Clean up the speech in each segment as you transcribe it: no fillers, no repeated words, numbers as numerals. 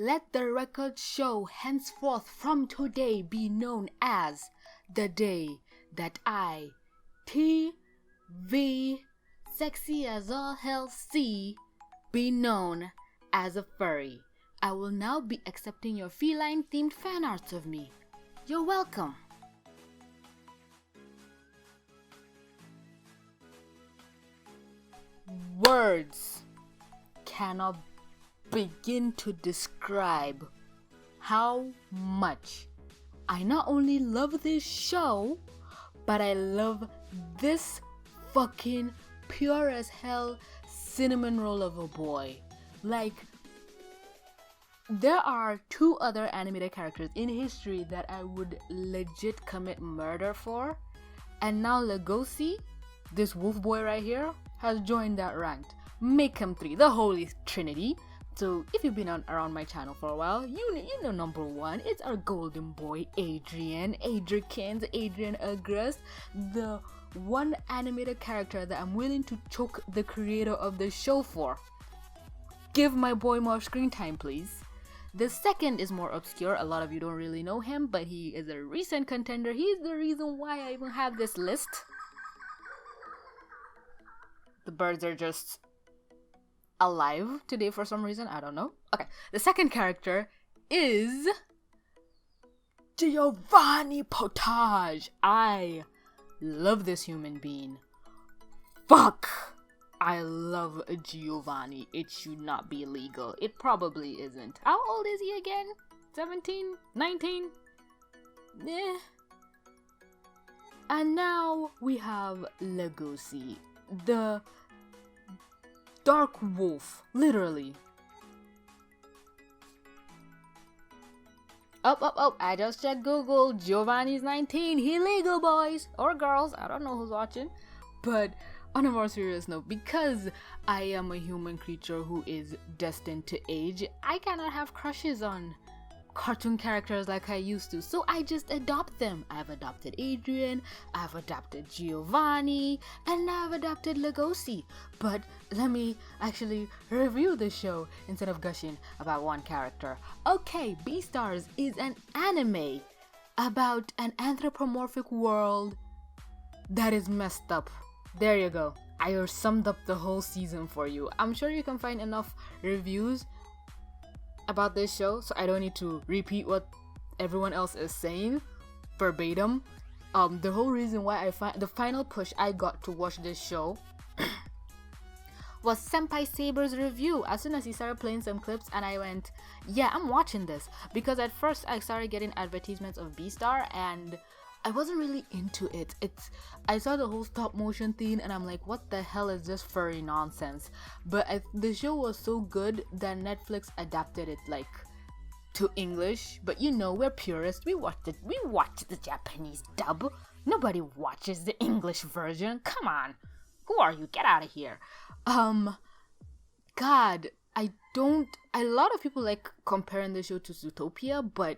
Let the record show henceforth from today be known as the day that I, TV, sexy as all hell C, be known as a furry. I will now be accepting your feline themed fan arts of me. You're welcome. Words cannot begin to describe how much I not only love this show, but I love this fucking pure as hell cinnamon roll of a boy. Like, there are two other animated characters in history that I would legit commit murder for, and now Legosi, this wolf boy right here, has joined that rank. Make him three, the holy trinity. So if you've been around my channel for a while, you know number one, it's our golden boy Adrian Agrest, the one animated character that I'm willing to choke the creator of the show for. Give my boy more screen time, please. The second is more obscure. A lot of you don't really know him, but he is a recent contender. He's the reason why I even have this list. The birds are just alive today for some reason. I don't know. Okay, the second character is Giovanni Potage. I love this human being. Fuck! I love Giovanni. It should not be legal. It probably isn't. How old is he again? 17? 19? Eh. And now we have Legosi, the dark wolf, literally. Oh, I just checked Google. Giovanni's 19. He legal, boys. Or girls. I don't know who's watching. But on a more serious note, because I am a human creature who is destined to age, I cannot have crushes on cartoon characters like I used to, so I just adopt them. I've adopted Adrian, I've adopted Giovanni, and I've adopted Legosi. But let me actually review the show instead of gushing about one character. Okay, Beastars is an anime about an anthropomorphic world that is messed up. There you go. I summed up the whole season for you. I'm sure you can find enough reviews about this show, so I don't need to repeat what everyone else is saying verbatim. The whole reason why the final push I got to watch this show was Senpai Saber's review. As soon as he started playing some clips, and I went, yeah, I'm watching this, because at first I started getting advertisements of Beastar and I wasn't really into it. I saw the whole stop motion thing and I'm like, what the hell is this furry nonsense? But the show was so good that Netflix adapted it like to English. But you know, we're purists. We watch the Japanese dub. Nobody watches the English version. Come on. Who are you? Get out of here. God, a lot of people like comparing the show to Zootopia, but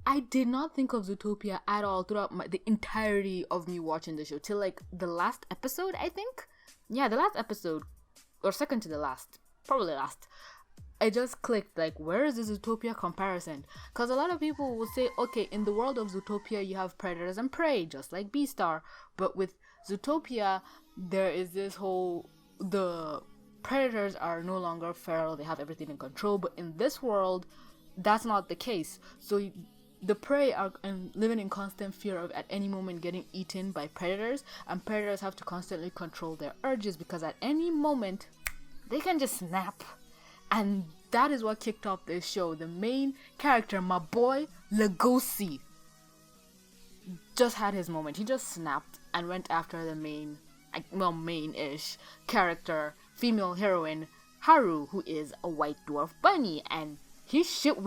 I did not think of Zootopia at all throughout the entirety of me watching the show till like the last episode, I think. Yeah, the last episode, or second to the last, probably last. I just clicked like, where is the Zootopia comparison? Because a lot of people will say, okay, in the world of Zootopia you have predators and prey, just like Beastar. But with Zootopia, there is this whole, the predators are no longer feral, they have everything in control. But in this world, that's not the case. So the prey are living in constant fear of at any moment getting eaten by predators, and predators have to constantly control their urges because at any moment they can just snap. And that is what kicked off this show. The main character, my boy Legosi, just had his moment. He just snapped and went after the main-ish character, female heroine Haru, who is a white dwarf bunny, and he straight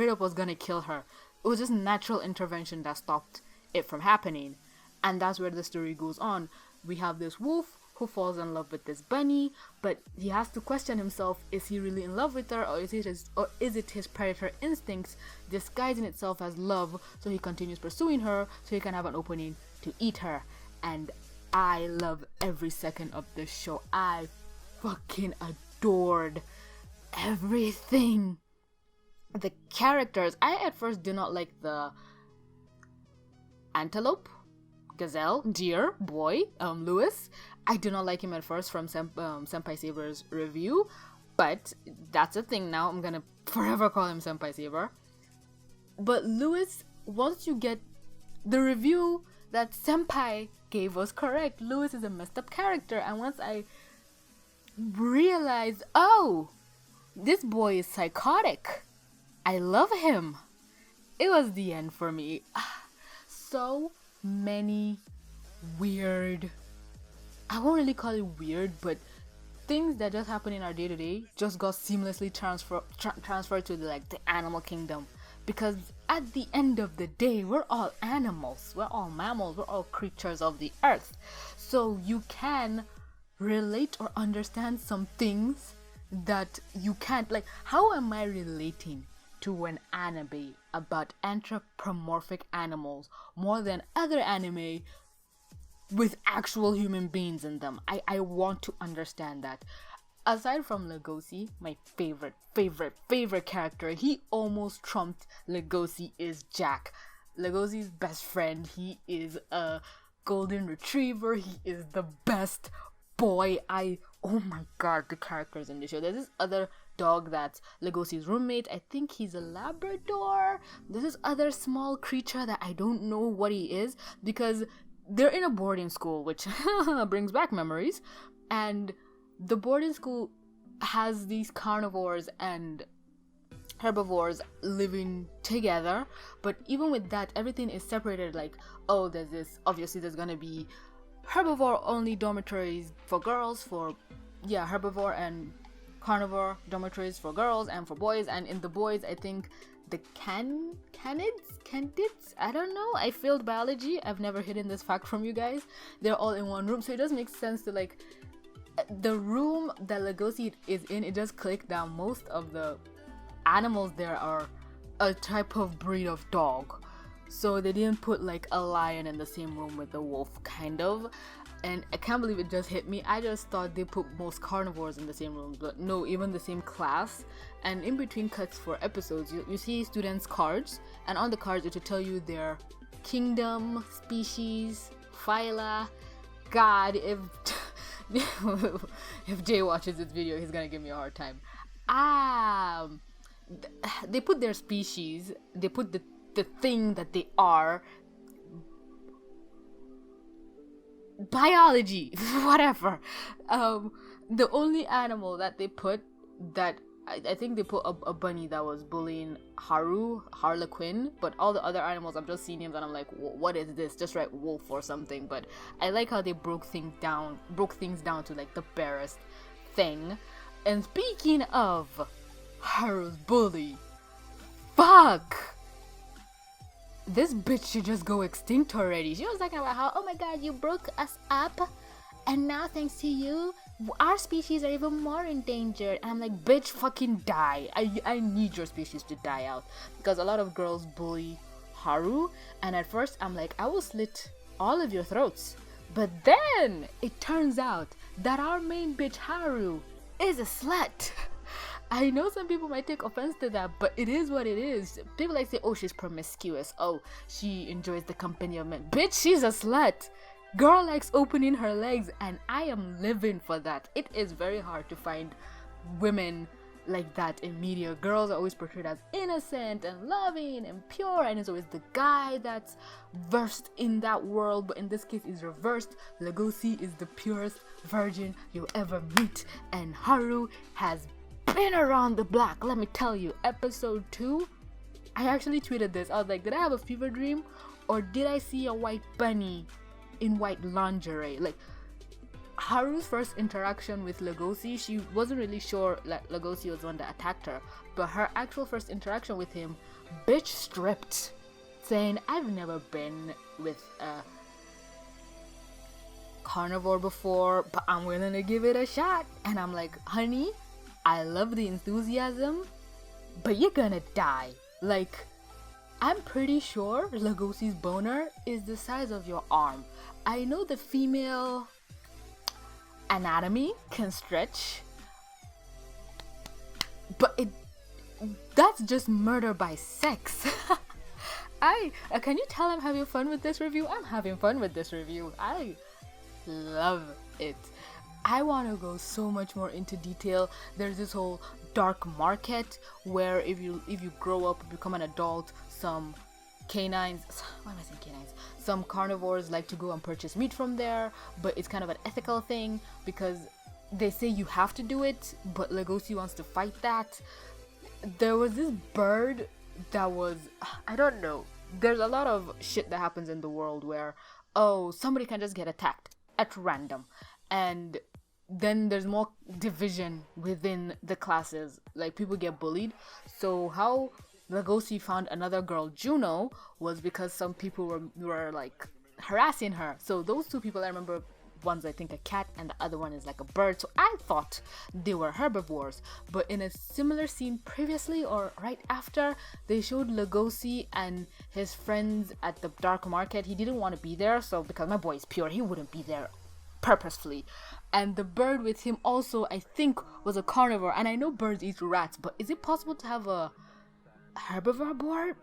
up was gonna kill her. It was just natural intervention that stopped it from happening. And that's where the story goes on. We have this wolf who falls in love with this bunny, but he has to question himself, is he really in love with her, or is it his predator instincts disguising itself as love, so he continues pursuing her so he can have an opening to eat her. And I love every second of this show. I fucking adored everything the characters, I at first did not like the antelope, gazelle, deer, boy, Lewis. I did not like him at first from Senpai Saber's review, but that's a thing now. I'm gonna forever call him Senpai Saber. But Lewis, once you get the review that Senpai gave was correct, Lewis is a messed up character. And once I realized, oh, this boy is psychotic, I love him, it was the end for me. So many weird, I won't really call it weird, but things that just happen in our day-to-day just got seamlessly transferred to the animal kingdom. Because at the end of the day, we're all animals, we're all mammals, we're all creatures of the earth. So you can relate or understand some things that you can't. Like, how am I relating to an anime about anthropomorphic animals more than other anime with actual human beings in them? I want to understand that. Aside from Legosi, my favorite character, he almost trumped Legosi, is Jack. Legosi's best friend. He is a golden retriever. He is the best boy. Oh my god, the characters in the show. There's this other dog that's Legosi's roommate. I think he's a Labrador. There's this other small creature that I don't know what he is, because they're in a boarding school, which brings back memories. And the boarding school has these carnivores and herbivores living together, but even with that, everything is separated. Like, oh, there's gonna be herbivore only dormitories for girls, herbivore and carnivore dormitories for girls and for boys. And in the boys, I think the candids, I don't know, I failed biology, I've never hidden this fact from you guys, they're all in one room. So it does make sense to, like, the room that Legosi is in, it does click that most of the animals there are a type of breed of dog. So they didn't put like a lion in the same room with a wolf, kind of. And I can't believe it just hit me. I just thought they put most carnivores in the same room, but no, even the same class. And in between cuts for episodes, you see students' cards, and on the cards it will tell you their kingdom, species, phyla. God, if Jay watches this video, he's gonna give me a hard time. They put their species, they put the thing that they are, biology, whatever. The only animal that they put, that I think they put a bunny that was bullying Haru, Harlequin, but all the other animals, I'm just seeing names and I'm like, what is this? Just write wolf or something. But I like how they broke things down to like the barest thing. And speaking of Haru's bully, fuck, this bitch should just go extinct already. She was talking about how, oh my god, you broke us up, and now thanks to you, our species are even more endangered. And I'm like, bitch, fucking die. I need your species to die out, because a lot of girls bully Haru, and at first I'm like, I will slit all of your throats. But then it turns out that our main bitch Haru is a slut. I know some people might take offense to that, but it is what it is. People like say, oh, she's promiscuous, oh, she enjoys the company of men. Bitch, she's a slut. Girl likes opening her legs, and I am living for that. It is very hard to find women like that in media. Girls are always portrayed as innocent and loving and pure, and it's always the guy that's versed in that world. But in this case, it's reversed. Legosi is the purest virgin you'll ever meet, and Haru has been around the block. Let me tell you, episode 2, I actually tweeted this. I was like, did I have a fever dream, or did I see a white bunny in white lingerie? Like, Haru's first interaction with Legosi, she wasn't really sure that Legosi was the one that attacked her, but her actual first interaction with him, bitch stripped, saying, I've never been with a carnivore before, but I'm willing to give it a shot. And I'm like, honey, I love the enthusiasm, but you're gonna die. Like, I'm pretty sure Legosi's boner is the size of your arm. I know the female anatomy can stretch, but That's just murder by sex. Can you tell I'm having fun with this review? I'm having fun with this review. I love it. I want to go so much more into detail. There's this whole dark market where if you grow up, become an adult, some canines, why am I saying canines? Some carnivores like to go and purchase meat from there, but it's kind of an ethical thing because they say you have to do it, but Legosi wants to fight that. There was this bird that was, I don't know, there's a lot of shit that happens in the world where, oh, somebody can just get attacked at random, and then there's more division within the classes, like people get bullied. So how Legosi found another girl, Juno, was because some people were like harassing her. So those two people, I remember, one's I think a cat and the other one is like a bird. So I thought they were herbivores, but in a similar scene previously or right after, they showed Legosi and his friends at the dark market. He didn't want to be there, so because my boy is pure, he wouldn't be there purposefully. And the bird with him also, I think, was a carnivore. And I know birds eat rats, but is it possible to have a herbivore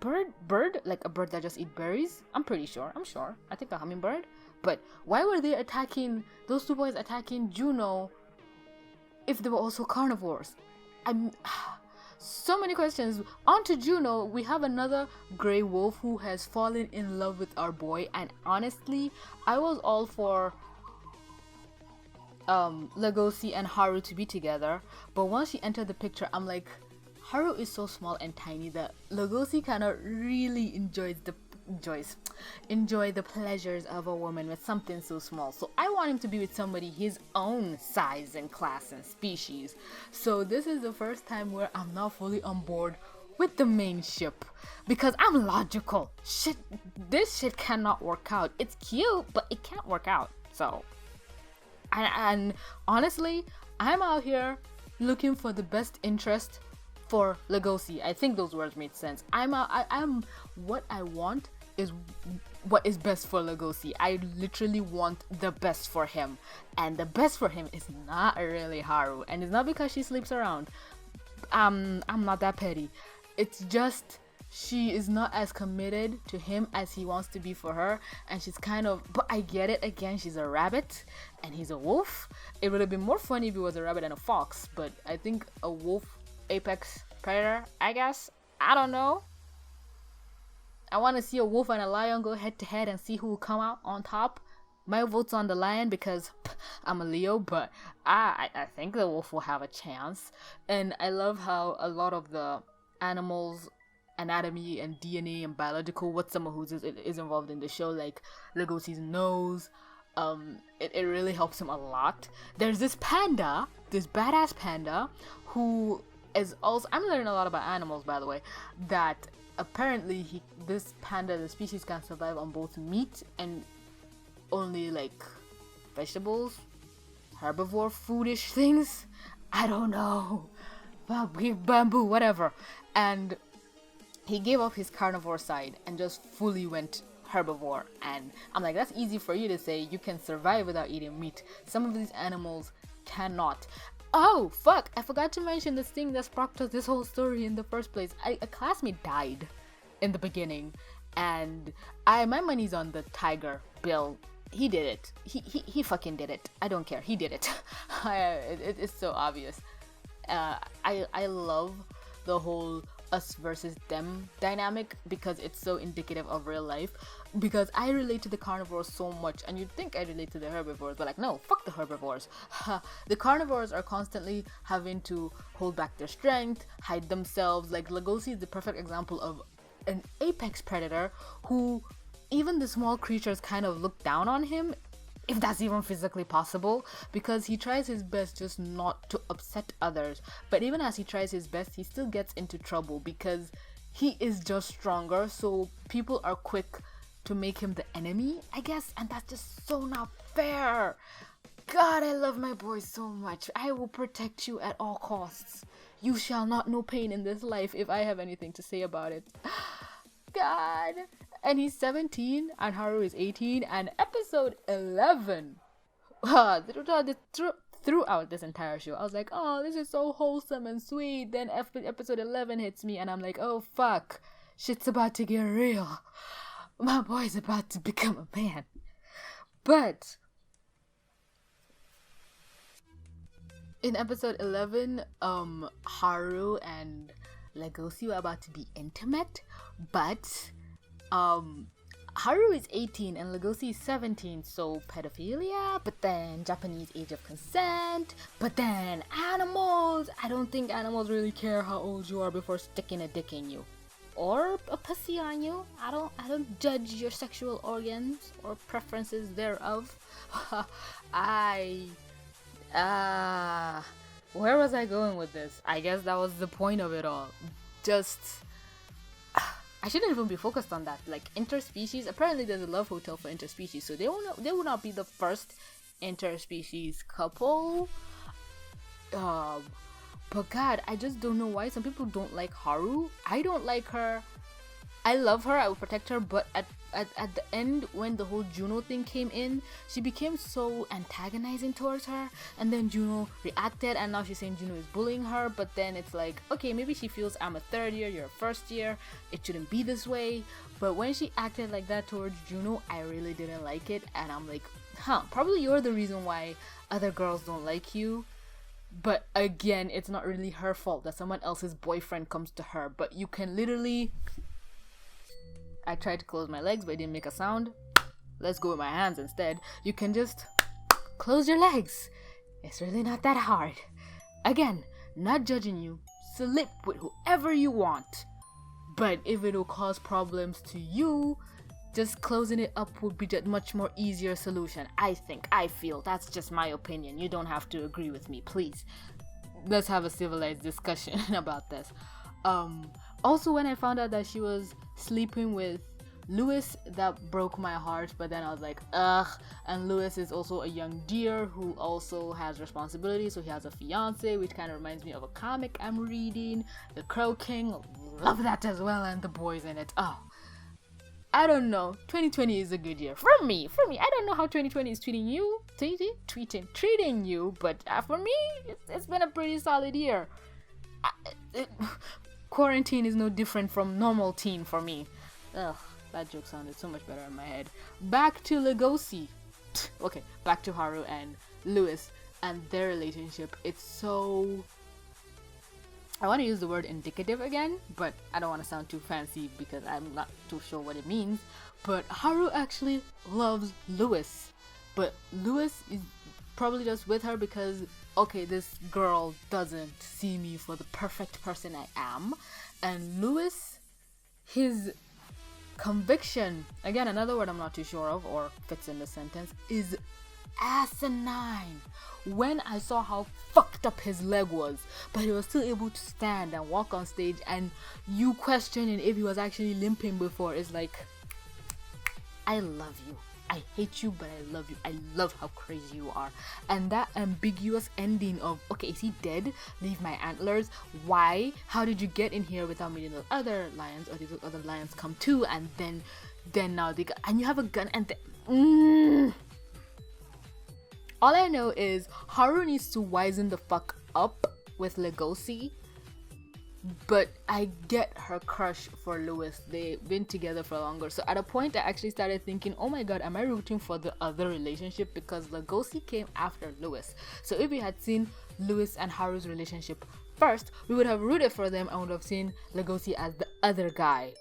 bird, like a bird that just eat berries? I'm sure I think a hummingbird. But why were they attacking, those two boys attacking Juno if they were also carnivores? So many questions. On to Juno, we have another gray wolf who has fallen in love with our boy, and honestly, I was all for Legosi and Haru to be together, but once she entered the picture, I'm like, Haru is so small and tiny that Legosi cannot really enjoy the pleasures of a woman with something so small. So I want him to be with somebody his own size and class and species. So this is the first time where I'm not fully on board with the main ship because I'm logical. This shit cannot work out. It's cute, but it can't work out. So and honestly, I'm out here looking for the best interest for Legosi. I think those words made sense. I'm what I want is what is best for Legosi. I literally want the best for him, and the best for him is not really Haru, and it's not because she sleeps around. I'm not that petty. It's just she is not as committed to him as he wants to be for her, and she's kind of, but I get it. Again, she's a rabbit and he's a wolf. It would have been more funny if he was a rabbit and a fox, but I think a wolf, apex predator, I guess. I don't know. I want to see a wolf and a lion go head to head and see who will come out on top. My vote's on the lion because I'm a Leo, but I think the wolf will have a chance. And I love how a lot of the animals' anatomy and DNA and biological, what some of who's is involved in the show, like Legosi's nose. It really helps him a lot. There's this panda, this badass panda, who is also, I'm learning a lot about animals, by the way, that apparently this panda, the species, can survive on both meat and only like vegetables, herbivore foodish things. I don't know, bamboo, whatever. And he gave up his carnivore side and just fully went herbivore. And I'm like, that's easy for you to say. You can survive without eating meat. Some of these animals cannot. Oh, fuck, I forgot to mention this thing that sparked us this whole story in the first place. A classmate died in the beginning, and my money's on the tiger, Bill. He did it. He fucking did it. I don't care. He did it. It's so obvious. I love the whole us versus them dynamic because it's so indicative of real life. Because I relate to the carnivores so much, and you'd think I relate to the herbivores, but like, no, fuck the herbivores. The carnivores are constantly having to hold back their strength, hide themselves. Like Legosi is the perfect example of an apex predator who even the small creatures kind of look down on him, if that's even physically possible, because he tries his best just not to upset others. But even as he tries his best, he still gets into trouble because he is just stronger, so people are quick to make him the enemy, I guess, and that's just so not fair. God, I love my boy so much. I will protect you at all costs. You shall not know pain in this life if I have anything to say about it. God. And he's 17 and Haru is 18, and episode 11. throughout this entire show. I was like, oh, this is so wholesome and sweet. Then episode 11 hits me and I'm like, oh fuck, shit's about to get real. My boy's about to become a man. But in episode 11, Haru and Legosi were about to be intimate, but Haru is 18 and Legosi is 17, so pedophilia, but then Japanese age of consent, but then animals. I don't think animals really care how old you are before sticking a dick in you. Or a pussy on you. I don't judge your sexual organs or preferences thereof. Where was I going with this? I guess that was the point of it all. I shouldn't even be focused on that. Like interspecies, apparently there's a love hotel for interspecies, so they will not be the first interspecies couple. But God, I just don't know why some people don't like Haru. I don't like her. I love her, I will protect her, but at the end, when the whole Juno thing came in, she became so antagonizing towards her, and then Juno reacted, and now she's saying Juno is bullying her, but then it's like, okay, maybe she feels I'm a third year, you're a first year, it shouldn't be this way, but when she acted like that towards Juno, I really didn't like it, and I'm like, probably you're the reason why other girls don't like you. But again, it's not really her fault that someone else's boyfriend comes to her, but you can literally... I tried to close my legs, but it didn't make a sound. Let's go with my hands instead. You can just close your legs. It's really not that hard. Again, not judging you. Sleep with whoever you want. But if it will cause problems to you, just closing it up would be a much more easier solution. I feel. That's just my opinion. You don't have to agree with me, please. Let's have a civilized discussion about this. Also, when I found out that she was sleeping with Lewis, that broke my heart, but then I was like, ugh. And Lewis is also a young deer who also has responsibilities, so he has a fiance, which kind of reminds me of a comic I'm reading, The Crow King. Love that as well, and the boys in it. Oh, I don't know. 2020 is a good year for me. I don't know how 2020 is treating you, treating you, but for me, it's been a pretty solid year. Quarantine is no different from normal teen for me. Ugh, that joke sounded so much better in my head. Back to Legosi. Okay, back to Haru and Lewis and their relationship. It's so... I want to use the word indicative again, but I don't want to sound too fancy because I'm not too sure what it means. But Haru actually loves Lewis. But Lewis is probably just with her because, okay, this girl doesn't see me for the perfect person I am. And Lewis, his conviction, again, another word I'm not too sure of or fits in the sentence, is asinine. When I saw how fucked up his leg was, but he was still able to stand and walk on stage, and you questioning if he was actually limping before, is like, I love you. I hate you, but I love you. I love how crazy you are. And that ambiguous ending of, okay, is he dead? Leave my antlers. Why? How did you get in here without meeting the other lions? Or did those other lions come too? And then now they got, and you have a gun, and all I know is Haru needs to wisen the fuck up with Legosi. But I get her crush for Lewis. They've been together for longer. So at a point I actually started thinking, oh my god, am I rooting for the other relationship? Because Legosi came after Lewis. So if we had seen Lewis and Haru's relationship first, we would have rooted for them and would have seen Legosi as the other guy.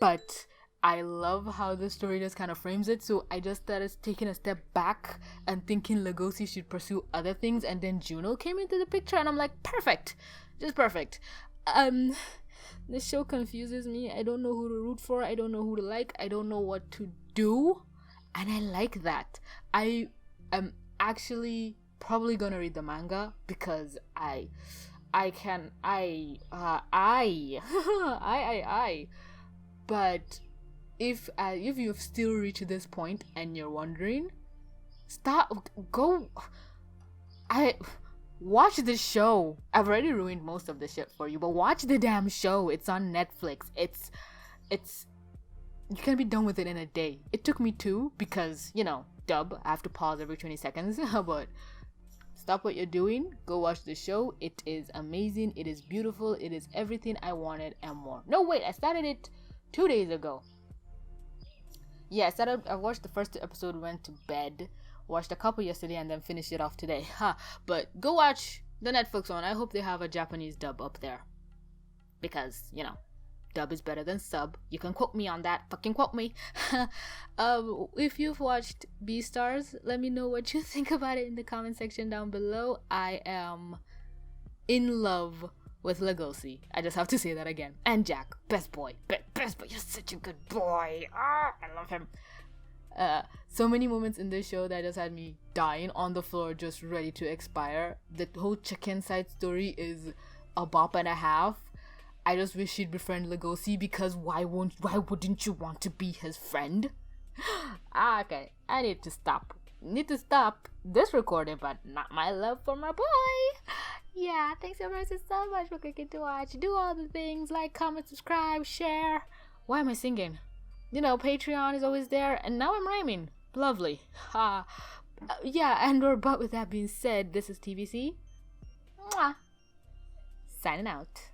But I love how the story just kind of frames it. So I just started taking a step back and thinking Legosi should pursue other things. And then Juno came into the picture and I'm like, perfect. Just perfect. This show confuses me. I don't know who to root for. I don't know who to like. I don't know what to do. And I like that. I am actually probably gonna read the manga because I but if you've still reached this point and you're wondering, watch the show. I've already ruined most of the shit for you, but watch the damn show. It's on Netflix. It's you can be done with it in a day. It took me 2 because, dub, I have to pause every 20 seconds, but Stop what you're doing. Go watch the show. It is amazing. It is beautiful. It is everything I wanted and more. No, wait. I started it 2 days ago. Yeah, I watched the first episode, went to bed, watched a couple yesterday, and then finished it off today. But go watch the Netflix one. I hope they have a Japanese dub up there. Because, dub is better than sub. You can quote me on that. Fucking quote me. If you've watched Beastars, let me know what you think about it in the comment section down below. I am in love with Legosi. I just have to say that again. And Jack, best boy. Best boy. You're such a good boy. I love him. So many moments in this show that just had me dying on the floor, just ready to expire. The whole chicken side story is a bop and a half. I just wish she'd befriend Legosi, because why wouldn't you want to be his friend? Okay, I need to stop this recording, but not my love for my boy. Yeah, thanks so much for clicking to watch. Do all the things, like, comment, subscribe, share. Why am I singing? Patreon is always there, and now I'm rhyming. Lovely. But with that being said, this is TBC. Mwah. Signing out.